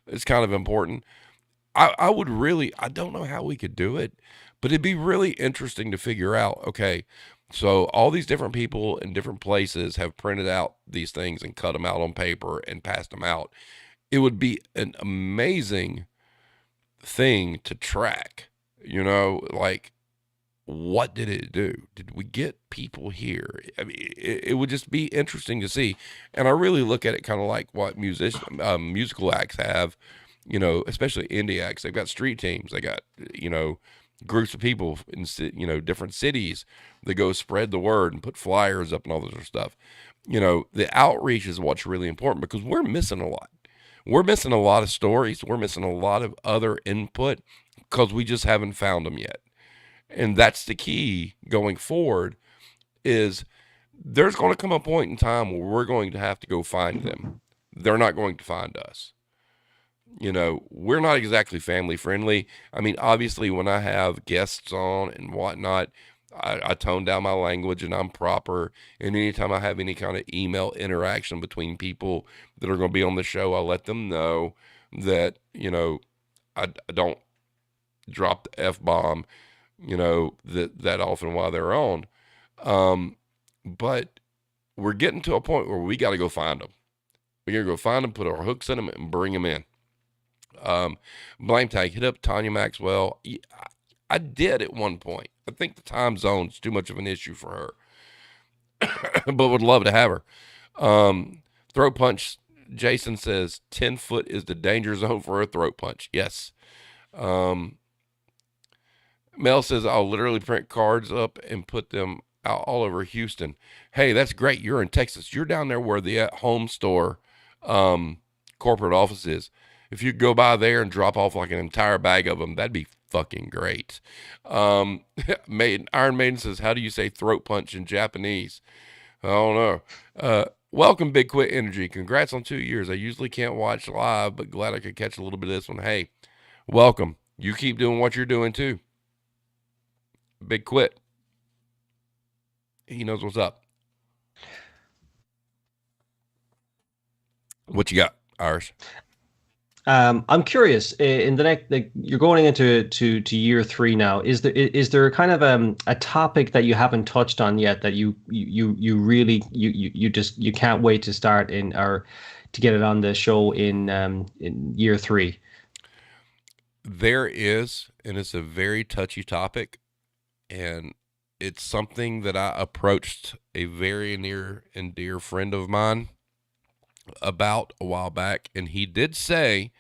S1: is kind of important. I would really, I don't know how we could do it, but it'd be really interesting to figure out, okay, so all these different people in different places have printed out these things and cut them out on paper and passed them out. It would be an amazing thing to track, like what did it do? Did we get people here? I mean, it would just be interesting to see. And I really look at it kind of like what musical acts have, especially indie acts. They've got street teams. They got, groups of people in, different cities that go spread the word and put flyers up and all this other stuff. The outreach is what's really important because we're missing a lot. We're missing a lot of stories. We're missing a lot of other input because we just haven't found them yet. And that's the key going forward is there's going to come a point in time where we're going to have to go find them. They're not going to find us. You know, we're not exactly family friendly. I mean, obviously, when I have guests on and whatnot, I tone down my language and I'm proper. And anytime I have any kind of email interaction between people that are going to be on the show, I let them know that, you know, I don't drop the F bomb, you know, that often while they're on. But we're getting to a point where we got to go find them. We got to go find them, put our hooks in them, and bring them in. Blame tag, hit up Tanya Maxwell. I did at one point. I think the time zone's too much of an issue for her, but would love to have her. Throat punch. Jason says 10 foot is the danger zone for a throat punch. Yes. Mel says I'll literally print cards up and put them out all over Houston. Hey, that's great. You're in Texas. You're down there where the at home store corporate office is. If you go by there and drop off like an entire bag of them, that'd be fucking great. Iron Maiden says, how do you say throat punch in Japanese? I don't know. Welcome, Big Quit Energy. Congrats on 2 years. I usually can't watch live, but glad I could catch a little bit of this one. Hey, welcome. You keep doing what you're doing too. Big Quit. He knows what's up. What you got, Irish?
S2: I'm curious. In the next, like, you're going into to year three now. Is there kind of a topic that you haven't touched on yet that you really you just you can't wait to start in or to get it on the show in year three?
S1: There is, and it's a very touchy topic, and it's something that I approached a very near and dear friend of mine about a while back, and he did say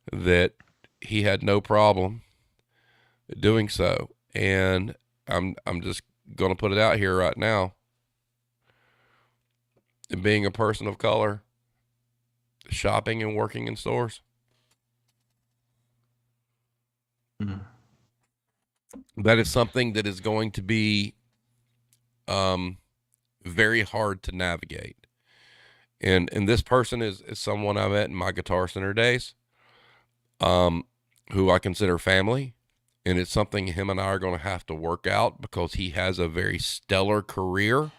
S1: that he had no problem doing so. And I'm just gonna put it out here right now. Being a person of color, shopping and working in stores, that is something that is going to be very hard to navigate. And this person is someone I met in my Guitar Center days, who I consider family. And it's something him and I are going to have to work out because he has a very stellar career.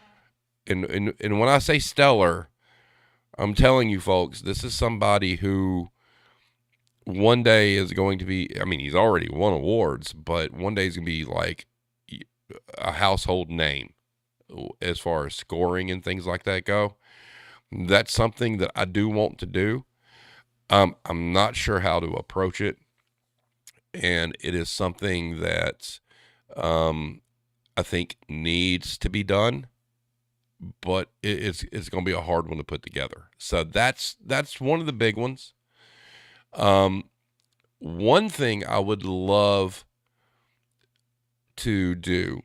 S1: And when I say stellar, I'm telling you folks, this is somebody who one day is going to be, I mean, he's already won awards, but one day he's going to be like a household name as far as scoring and things like that go. That's something that I do want to do. I'm not sure how to approach it. And it is something that I think needs to be done, but it's going to be a hard one to put together. So that's one of the big ones. One thing I would love to do,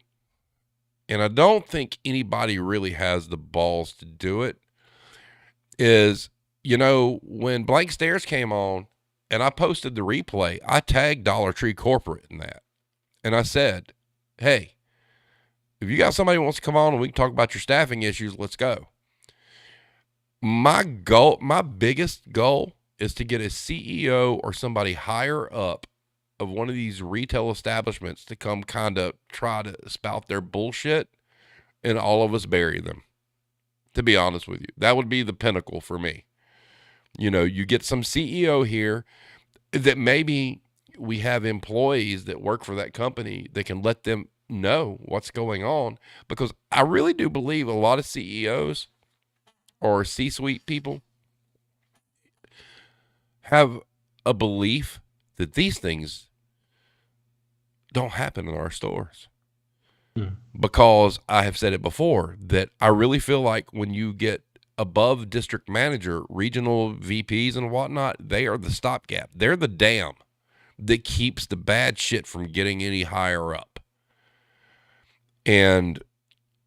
S1: and I don't think anybody really has the balls to do it, is, you know, when Blank Stares came on and I posted the replay, I tagged Dollar Tree Corporate in that. And I said, hey, if you got somebody who wants to come on and we can talk about your staffing issues, let's go. My biggest goal is to get a CEO or somebody higher up of one of these retail establishments to come kind of try to spout their bullshit and all of us bury them. To be honest with you, that would be the pinnacle for me. You know, you get some CEO here that maybe we have employees that work for that company that can let them know what's going on, because I really do believe a lot of CEOs or C-suite people have a belief that these things don't happen in our stores. Because I have said it before that I really feel like when you get above district manager, regional VPs and whatnot, they are the stopgap. They're the dam that keeps the bad shit from getting any higher up. And,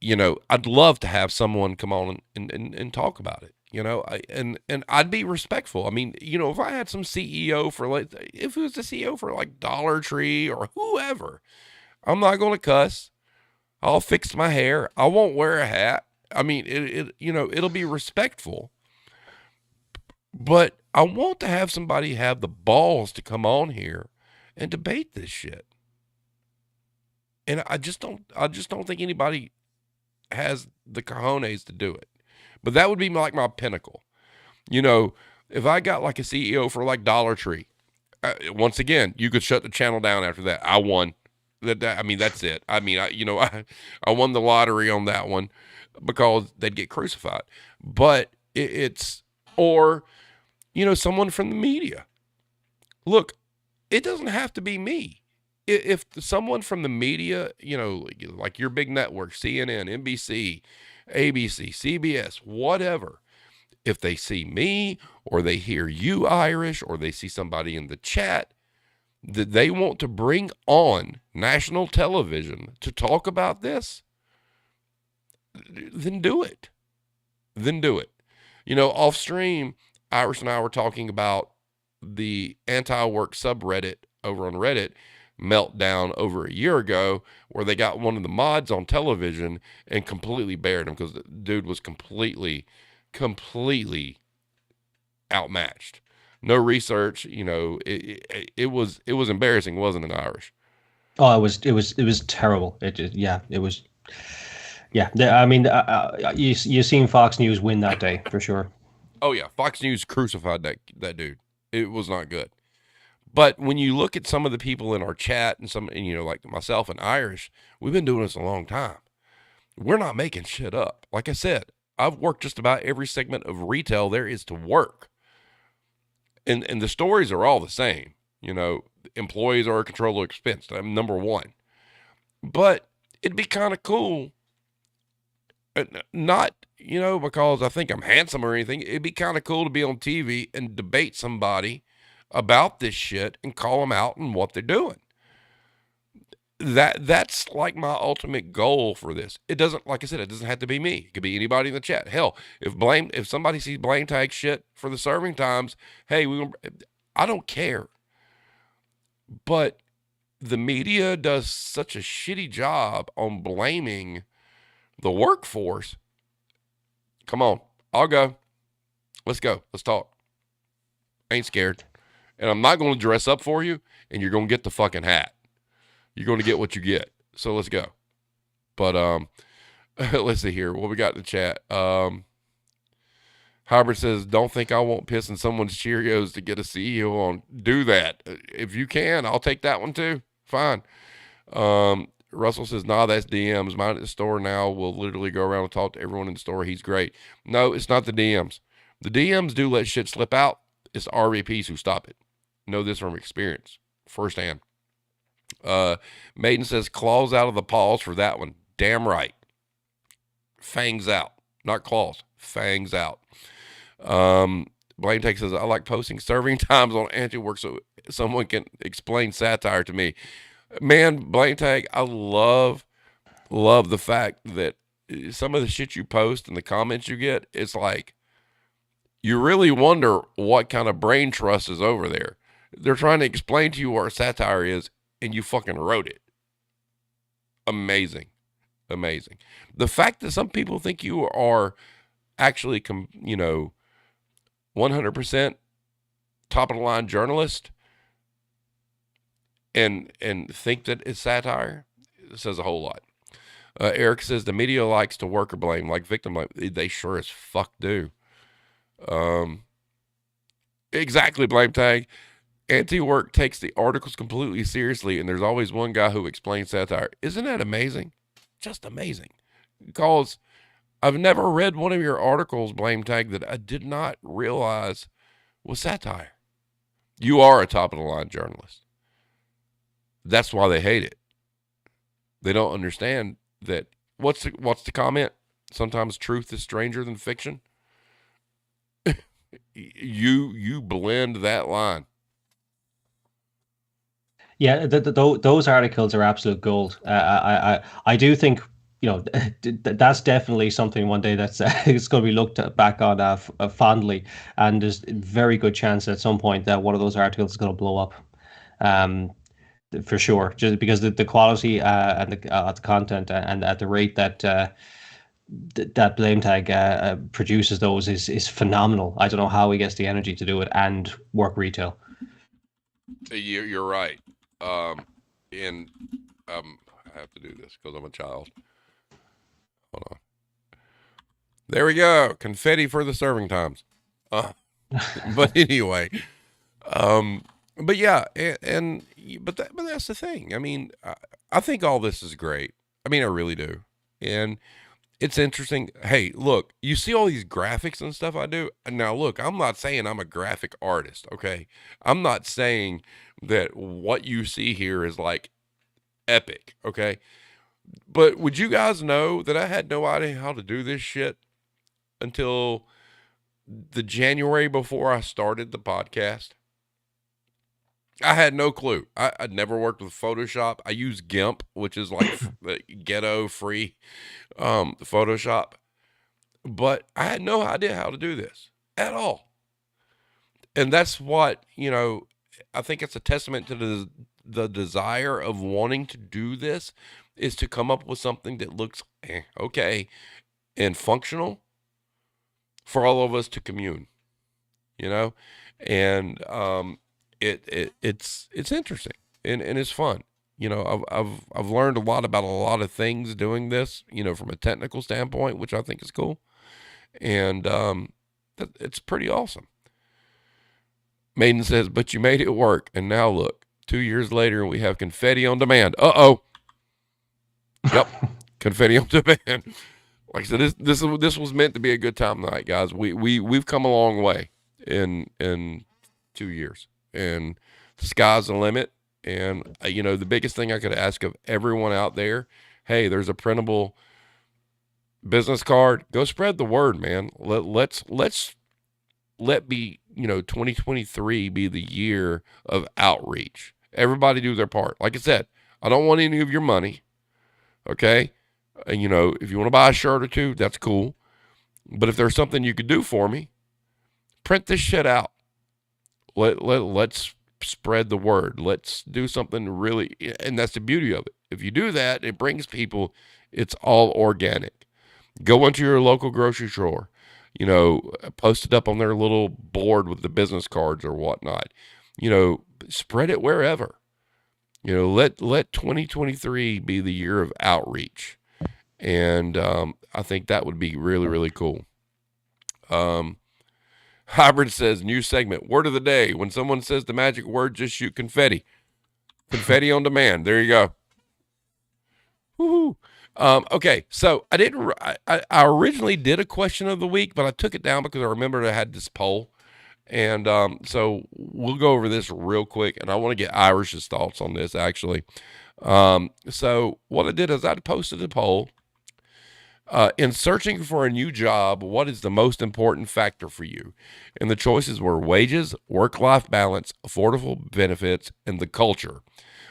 S1: you know, I'd love to have someone come on and talk about it, you know, and I'd be respectful. I mean, you know, if I had some CEO for like, if it was the CEO for like Dollar Tree or whoever, I'm not going to cuss. I'll fix my hair. I won't wear a hat. I mean, it'll be respectful, but I want to have somebody have the balls to come on here and debate this shit. And I just don't think anybody has the cojones to do it. But that would be like my pinnacle. You know, if I got like a CEO for like Dollar Tree, once again, you could shut the channel down after that. I won. I mean, that's it. I mean, I won the lottery on that one because they'd get crucified. But it's, or, someone from the media. Look, it doesn't have to be me. If someone from the media, like your big network, CNN, NBC, ABC, CBS, whatever, if they see me or they hear you, Irish, or they see somebody in the chat that they want to bring on national television to talk about this, then do it. Then do it. Off stream, Irish and I were talking about the anti-work subreddit over on Reddit meltdown over a year ago, where they got one of the mods on television and completely bared him because the dude was completely outmatched. No research, it was embarrassing, wasn't it, Irish?
S2: Oh, it was terrible. Yeah, it was. Yeah, I mean, you seen Fox News win that day for sure.
S1: Oh yeah, Fox News crucified that dude. It was not good. But when you look at some of the people in our chat and like myself and Irish, we've been doing this a long time. We're not making shit up. Like I said, I've worked just about every segment of retail there is to work. And the stories are all the same. Employees are a controllable expense. I'm number one. But it'd be kind of cool, not, because I think I'm handsome or anything. It'd be kind of cool to be on TV and debate somebody about this shit and call them out on what they're doing. That's like my ultimate goal for this. It doesn't, like I said, it doesn't have to be me. It could be anybody in the chat. Hell, if somebody sees blame tag shit for the serving times, hey, I don't care. But the media does such a shitty job on blaming the workforce. Come on, I'll go. Let's go. Let's talk. Ain't scared. And I'm not going to dress up for you, and you're going to get the fucking hat. You're going to get what you get. So let's go. But let's see here. What we got in the chat? Hybrid says, don't think I won't piss in someone's Cheerios to get a CEO on. Do that. If you can, I'll take that one too. Fine. Russell says, nah, that's DMs. Mine at the store now will literally go around and talk to everyone in the store. He's great. No, it's not the DMs. The DMs do let shit slip out. It's the RVPs who stop it. Know this from experience, firsthand. Maiden says, claws out of the paws for that one. Damn right. Fangs out. Not claws. Fangs out. Blame Tech says, I like posting serving times on anti-work so someone can explain satire to me. Man, Blame Tag, I love the fact that some of the shit you post and the comments you get, it's like you really wonder what kind of brain trust is over there. They're trying to explain to you what satire is, and you fucking wrote it. Amazing. Amazing. The fact that some people think you are actually, 100% top of the line journalist and think that it's satire says a whole lot. Eric says the media likes to worker blame, like victim blame. They sure as fuck do. Exactly, Blame Tag. Anti-work takes the articles completely seriously, and there's always one guy who explains satire. Isn't that amazing? Just amazing. Because I've never read one of your articles, Blame Tag, that I did not realize was satire. You are a top-of-the-line journalist. That's why they hate it. They don't understand that. What's the comment? Sometimes truth is stranger than fiction. You blend that line.
S2: Yeah, those articles are absolute gold. I do think that's definitely something one day that's it's going to be looked back on fondly, and there's a very good chance at some point that one of those articles is going to blow up, for sure. Just because the quality and the content and at the rate that that blame tag produces those is phenomenal. I don't know how he gets the energy to do it and work retail.
S1: You're right. Um, and I have to do this because I'm a child. Hold on. There we go. Confetti for the serving times. Uh, but anyway, um, but yeah, but that's the thing. I mean, I think all this is great. I mean, I really do, and it's interesting. Hey, look, you see all these graphics and stuff I do. Now, look, I'm not saying I'm a graphic artist. Okay, I'm not saying that what you see here is like epic. Okay, but would you guys know that I had no idea how to do this shit until the January before I started the podcast? I had no clue. I'd never worked with Photoshop. I use GIMP, which is like the ghetto free Photoshop, but I had no idea how to do this at all. And that's what, I think it's a testament to the desire of wanting to do this is to come up with something that looks okay and functional for all of us to commune, you know? And it's interesting and it's fun. I've learned a lot about a lot of things doing this, from a technical standpoint, which I think is cool. And it's pretty awesome. Maiden says, but you made it work. And now look, 2 years later, we have confetti on demand. Uh-oh. Yep. Confetti on demand. Like I said, this was meant to be a good time tonight, guys. We've come a long way in 2 years. And the sky's the limit. And, the biggest thing I could ask of everyone out there, hey, there's a printable business card. Go spread the word, man. Let's let be 2023 be the year of outreach. Everybody do their part. Like I said, I don't want any of your money. Okay. And if you want to buy a shirt or two, that's cool. But if there's something you could do for me, print this shit out. Let's spread the word. Let's do something really, and that's the beauty of it. If you do that, it brings people, it's all organic. Go into your local grocery store, post it up on their little board with the business cards or whatnot. Spread it wherever. Let 2023 be the year of outreach. And I think that would be really, really cool. Hybrid says, new segment, word of the day. When someone says the magic word, just shoot confetti. Confetti on demand. There you go. Woohoo. Okay, so I originally did a question of the week, but I took it down because I remembered I had this poll. And so we'll go over this real quick, and I want to get Irish's thoughts on this, actually. So what I did is I posted a poll. In searching for a new job, what is the most important factor for you? And the choices were wages, work-life balance, affordable benefits, and the culture.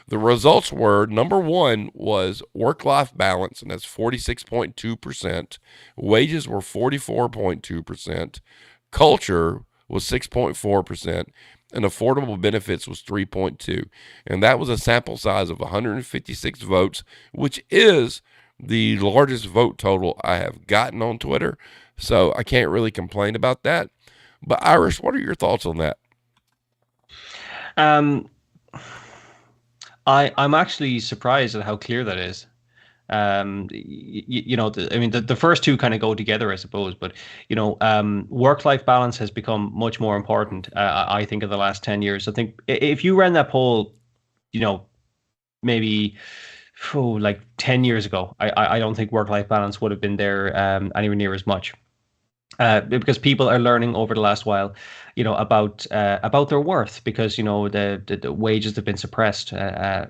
S1: The results were, number one was work-life balance, and that's 46.2%. Wages were 44.2%. Culture was 6.4%. And affordable benefits was 3.2. And that was a sample size of 156 votes, which is the largest vote total I have gotten on Twitter. So I can't really complain about that. But Irish, what are your thoughts on that?
S2: I'm actually surprised at how clear that is. I mean, the first two kind of go together, I suppose. But work-life balance has become much more important. I think in the last 10 years. I think if you ran that poll, maybe like 10 years ago, I don't think work-life balance would have been there anywhere near as much. Because people are learning over the last while, about their worth, because the wages have been suppressed.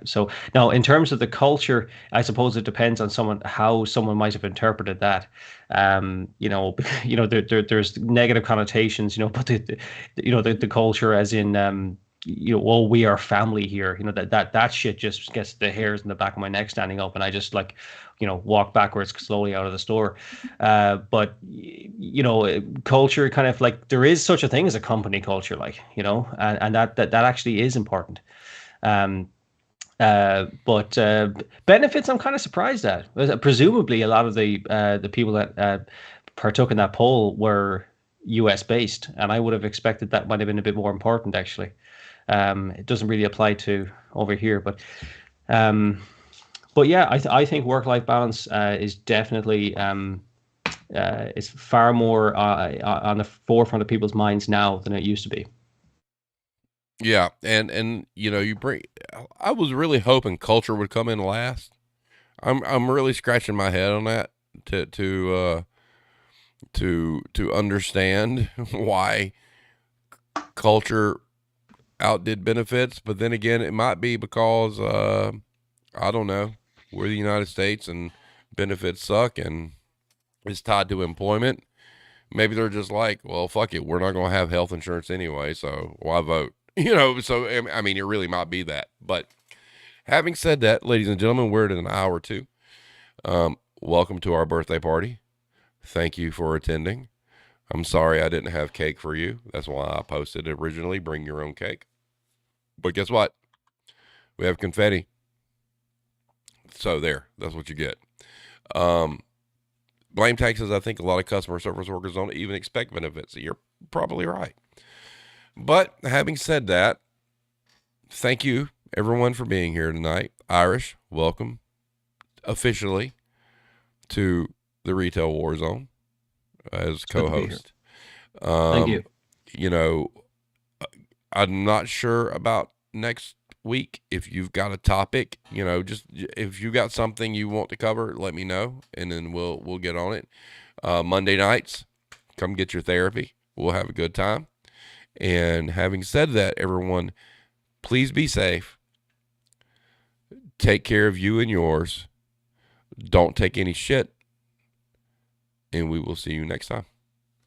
S2: So now, in terms of the culture, I suppose it depends on how someone might have interpreted that. There's negative connotations, but the culture, as in. Oh, we are family here. That shit just gets the hairs in the back of my neck standing up, and I just walk backwards slowly out of the store. But culture, kind of like, there is such a thing as a company culture, and that actually is important. Um, But benefits, I'm kind of surprised at. Presumably, a lot of the people that partook in that poll were U.S. based, and I would have expected that might have been a bit more important. Actually, it doesn't really apply to over here, um, but yeah, I think work life balance is definitely is far more on the forefront of people's minds now than it used to be.
S1: Yeah, and you know, you bring. I was really hoping culture would come in last. I'm really scratching my head on that to understand why culture outdid benefits. But then again, it might be because I don't know. We're the United States and benefits suck, and it's tied to employment. Maybe they're just like, well, fuck it, we're not going to have health insurance anyway, so why vote? You know, so I mean, it really might be that. But having said that, ladies and gentlemen, we're at an hour two. Welcome to our birthday party. Thank you for attending. I'm sorry I didn't have cake for you. That's why I posted originally. Bring your own cake. But guess what? We have confetti. So there, that's what you get. Um, blame taxes. I think a lot of customer service workers don't even expect benefits. You're probably right. But having said that, thank you everyone for being here tonight. Irish, welcome officially to the Retail War Zone as
S2: It's good to be here.
S1: co-host.
S2: Thank you.
S1: You know, I'm not sure about next week. If you've got a topic, you know, just if you got something you want to cover, let me know, and then we'll get on it. Monday nights, come get your therapy. We'll have a good time. And having said that, everyone, please be safe. Take care of you and yours. Don't take any shit. And we will see you next time.